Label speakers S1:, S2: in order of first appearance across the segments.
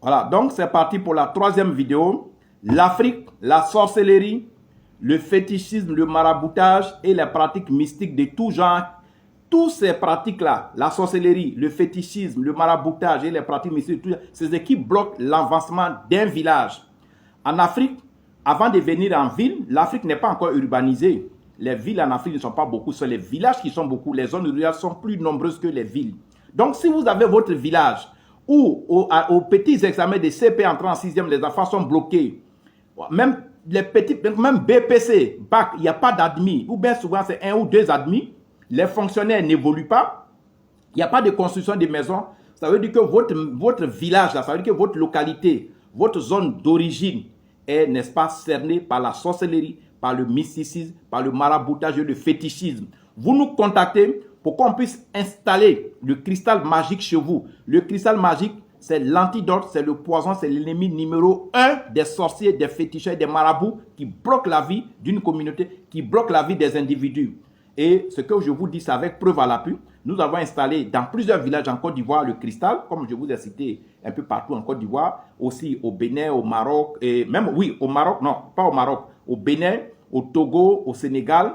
S1: Voilà, donc c'est parti pour la troisième vidéo. L'Afrique, la sorcellerie, le fétichisme, le maraboutage et les pratiques mystiques de tout genre. Toutes ces pratiques-là, la sorcellerie, le fétichisme, le maraboutage et les pratiques mystiques, c'est ce qui bloque l'avancement d'un village. En Afrique, avant de venir en ville, l'Afrique n'est pas encore urbanisée. Les villes en Afrique ne sont pas beaucoup, c'est les villages qui sont beaucoup. Les zones rurales sont plus nombreuses que les villes. Donc, si vous avez votre village où, aux petits examens de CP entrant en 6e, les enfants sont bloqués, même les petits, même BPC, BAC, il n'y a pas d'admis, ou bien souvent c'est 1 ou 2 admis, les fonctionnaires n'évoluent pas, il n'y a pas de construction de maisons, ça veut dire que votre village, là, ça veut dire que votre localité, votre zone d'origine est, n'est-ce pas, cernée par la sorcellerie, par le mysticisme, par le maraboutage et le fétichisme. Vous nous contactez pour qu'on puisse installer le cristal magique chez vous. Le cristal magique, c'est l'antidote, c'est le poison, c'est l'ennemi numéro 1 des sorciers, des féticheurs, des marabouts qui bloquent la vie d'une communauté, qui bloquent la vie des individus. Et ce que je vous dis, c'est avec preuve à l'appui. Nous avons installé dans plusieurs villages en Côte d'Ivoire le cristal, comme je vous ai cité un peu partout en Côte d'Ivoire, aussi au Bénin, au Maroc, et même, oui, au Maroc, non, pas au Maroc, au Bénin, au Togo, au Sénégal,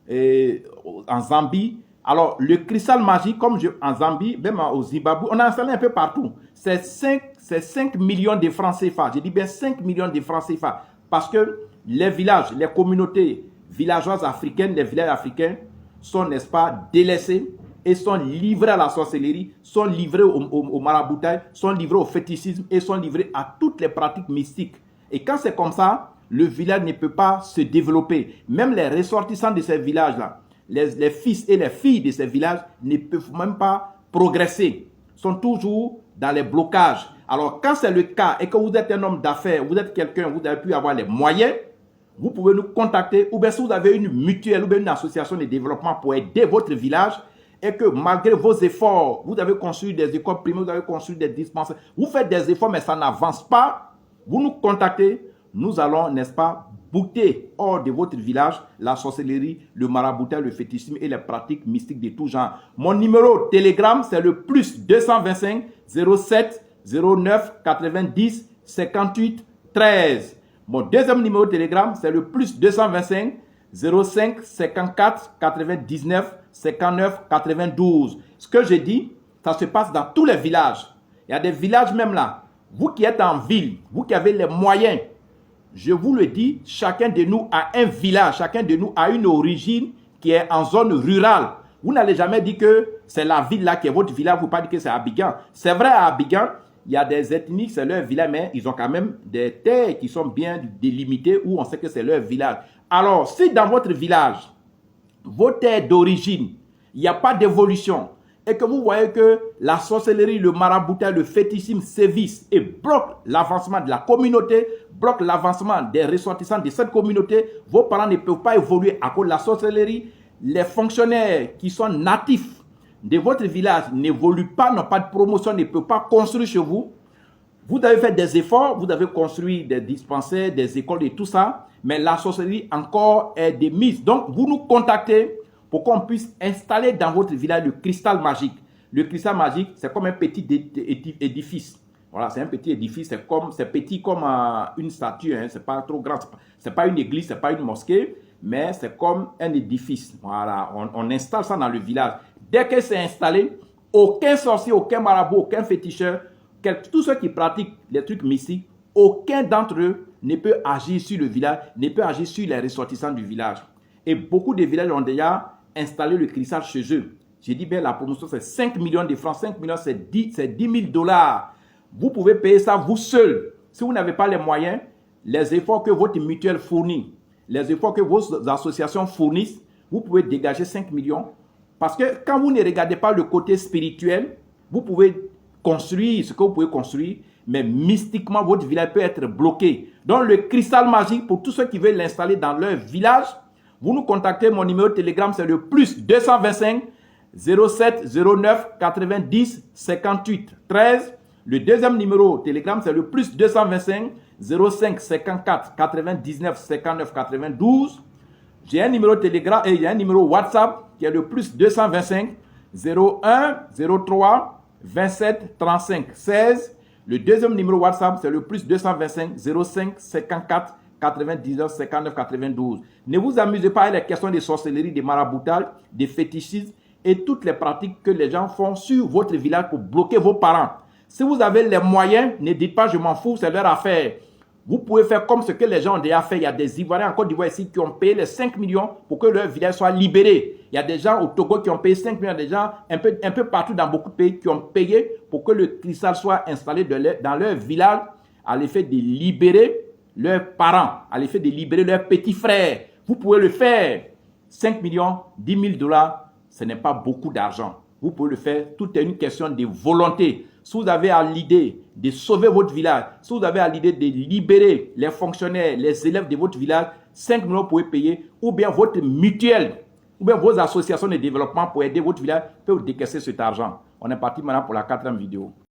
S1: et en Zambie. Alors, le cristal magique, comme en Zambie, même au Zimbabwe, on a installé un peu partout. C'est 5 millions de francs CFA. Je dis bien 5 millions de francs CFA. Parce que les villages, les communautés villageoises africaines, les villages africains sont, n'est-ce pas, délaissés et sont livrés à la sorcellerie, sont livrés au maraboutage, sont livrés au fétichisme et sont livrés à toutes les pratiques mystiques. Et quand c'est comme ça, le village ne peut pas se développer. Même les ressortissants de ces villages-là, les fils et les filles de ces villages ne peuvent même pas progresser, sont toujours dans les blocages. Alors, quand c'est le cas et que vous êtes un homme d'affaires, vous êtes quelqu'un, vous avez pu avoir les moyens, vous pouvez nous contacter, ou bien si vous avez une mutuelle ou bien une association de développement pour aider votre village, et que malgré vos efforts, vous avez construit des écoles primaires, vous avez construit des dispensaires, vous faites des efforts mais ça n'avance pas, vous nous contactez, nous allons, n'est-ce pas, bouter hors de votre village la sorcellerie, le maraboutage, le fétichisme et les pratiques mystiques de tout genre. Mon numéro Telegram, c'est le plus 225 07 09 90 58 13. Mon deuxième numéro Telegram, c'est le plus 225 05 54 99 59 92. Ce que je dis, ça se passe dans tous les villages. Il y a des villages même là. Vous qui êtes en ville, vous qui avez les moyens, je vous le dis, chacun de nous a un village, chacun de nous a une origine qui est en zone rurale. Vous n'allez jamais dire que c'est la ville là qui est votre village, vous ne pouvez pas dire que c'est Abidjan. C'est vrai, à Abidjan, il y a des ethnies, c'est leur village, mais ils ont quand même des terres qui sont bien délimitées où on sait que c'est leur village. Alors, si dans votre village, vos terres d'origine, il n'y a pas d'évolution, et que vous voyez que la sorcellerie, le maraboutage, le fétichisme sévissent et bloquent l'avancement de la communauté, bloquent l'avancement des ressortissants de cette communauté, vos parents ne peuvent pas évoluer à cause de la sorcellerie, les fonctionnaires qui sont natifs de votre village n'évoluent pas, n'ont pas de promotion, ne peuvent pas construire chez vous. Vous avez fait des efforts, vous avez construit des dispensaires, des écoles et tout ça, mais la sorcellerie encore est démise. Donc, vous nous contactez pour qu'on puisse installer dans votre village le cristal magique. Le cristal magique, c'est comme un petit édifice. Voilà, c'est un petit édifice, c'est petit comme une statue, hein, c'est pas trop grand, c'est pas une église, c'est pas une mosquée, mais c'est comme un édifice. Voilà, on installe ça dans le village. Dès que c'est installé, aucun sorcier, aucun marabout, aucun féticheur, tous ceux qui pratiquent les trucs mystiques, aucun d'entre eux ne peut agir sur le village, ne peut agir sur les ressortissants du village. Et beaucoup de villages ont déjà installé le cristal chez eux. J'ai dit bien, la promotion, c'est 5 millions de francs. 5 millions, c'est 10 000 $. Vous pouvez payer ça vous seul. Si vous n'avez pas les moyens, les efforts que votre mutuelle fournit, les efforts que vos associations fournissent, vous pouvez dégager 5 millions. Parce que quand vous ne regardez pas le côté spirituel, vous pouvez construire ce que vous pouvez construire, mais mystiquement, votre village peut être bloqué. Donc, le cristal magique, pour tous ceux qui veulent l'installer dans leur village, vous nous contactez, mon numéro de Telegram, c'est le plus 225 07 09 90 58 13. Le deuxième numéro Telegram, c'est le plus 225 05 54 99 59 92. J'ai un numéro Telegram et il y a un numéro WhatsApp qui est le plus 225 01 03 27 35 16. Le deuxième numéro WhatsApp, c'est le plus 225 05 54 99 59 92. Ne vous amusez pas avec les questions de sorcellerie, de maraboutage, de fétichisme et toutes les pratiques que les gens font sur votre village pour bloquer vos parents. Si vous avez les moyens, ne dites pas je m'en fous, c'est leur affaire. Vous pouvez faire comme ce que les gens ont déjà fait. Il y a des Ivoiriens en Côte d'Ivoire ici qui ont payé les 5 millions pour que leur village soit libéré. Il y a des gens au Togo qui ont payé 5 millions, des gens un peu partout dans beaucoup de pays qui ont payé pour que le cristal soit installé dans leur village à l'effet de libérer leurs parents, à l'effet de libérer leurs petits frères. Vous pouvez le faire. 5 millions, 10 000 dollars, ce n'est pas beaucoup d'argent. Vous pouvez le faire. Tout est une question de volonté. Si vous avez à l'idée de sauver votre village, si vous avez à l'idée de libérer les fonctionnaires, les élèves de votre village, 5 millions vous pouvez payer, ou bien votre mutuelle, ou bien vos associations de développement pour aider votre village peuvent décaisser cet argent. On est parti maintenant pour la 4e vidéo.